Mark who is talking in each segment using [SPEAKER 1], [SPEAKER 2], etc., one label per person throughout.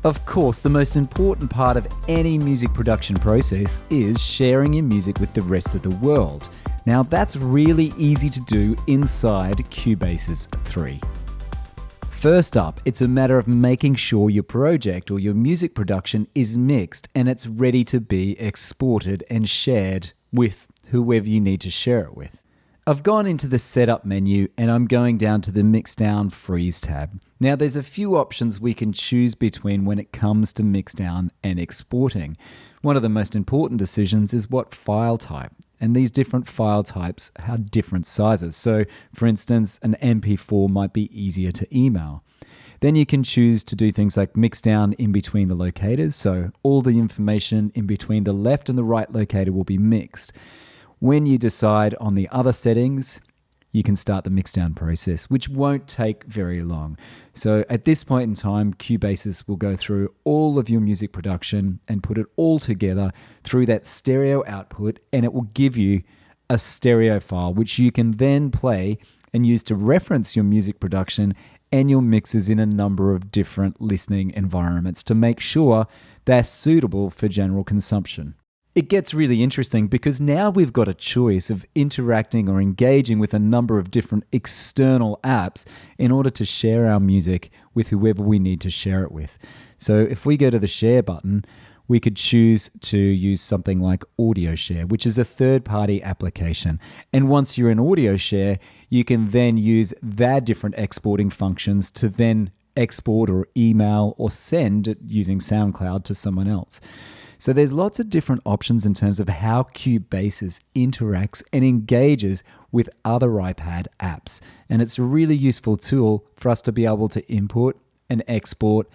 [SPEAKER 1] Of course, the most important part of any music production process is sharing your music with the rest of the world. Now, that's really easy to do inside Cubasis 3. First up, it's a matter of making sure your project or your music production is mixed and it's ready to be exported and shared with whoever you need to share it with. I've gone into the setup menu and I'm going down to the Mixdown Freeze tab. Now there's a few options we can choose between when it comes to Mixdown and exporting. One of the most important decisions is what file type. And these different file types have different sizes. So for instance, an MP4 might be easier to email. Then you can choose to do things like mix down in between the locators. So all the information in between the left and the right locator will be mixed. When you decide on the other settings, you can start the mixdown process, which won't take very long. So at this point in time, Cubasis will go through all of your music production and put it all together through that stereo output, and it will give you a stereo file, which you can then play and use to reference your music production and your mixes in a number of different listening environments to make sure they're suitable for general consumption. It gets really interesting because now we've got a choice of interacting or engaging with a number of different external apps in order to share our music with whoever we need to share it with. So if we go to the share button, we could choose to use something like Audio Share, which is a third-party application. And once you're in Audio Share, you can then use their different exporting functions to then export or email or send using SoundCloud to someone else. So there's lots of different options in terms of how Cubasis interacts and engages with other iPad apps. And it's a really useful tool for us to be able to import and export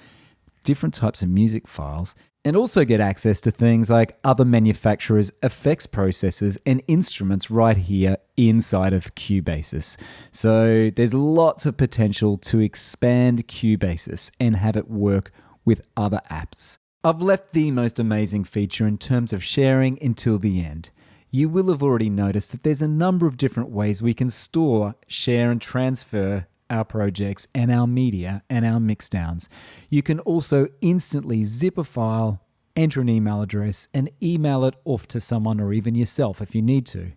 [SPEAKER 1] different types of music files and also get access to things like other manufacturers' effects processors and instruments right here inside of Cubasis. So there's lots of potential to expand Cubasis and have it work with other apps. I've left the most amazing feature in terms of sharing until the end. You will have already noticed that there's a number of different ways we can store, share and transfer our projects and our media and our mixdowns. You can also instantly zip a file, enter an email address and email it off to someone or even yourself if you need to.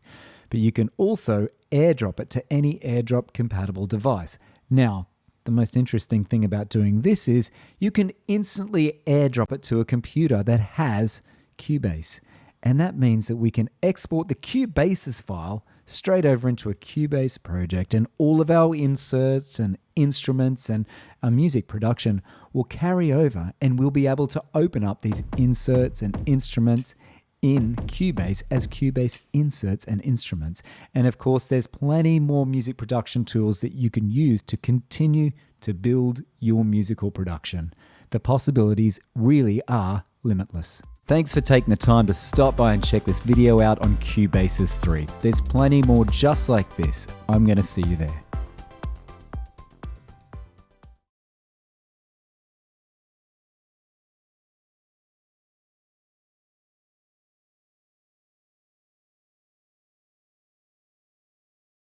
[SPEAKER 1] But you can also airdrop it to any airdrop compatible device. Now, the most interesting thing about doing this is you can instantly airdrop it to a computer that has Cubase. And that means that we can export the Cubasis file straight over into a Cubase project, and all of our inserts and instruments and our music production will carry over, and we'll be able to open up these inserts and instruments in Cubase as Cubase inserts and instruments. And of course, there's plenty more music production tools that you can use to continue to build your musical production. The possibilities really are limitless. Thanks for taking the time to stop by and check this video out on Cubasis 3. There's plenty more just like this. I'm going to see you there.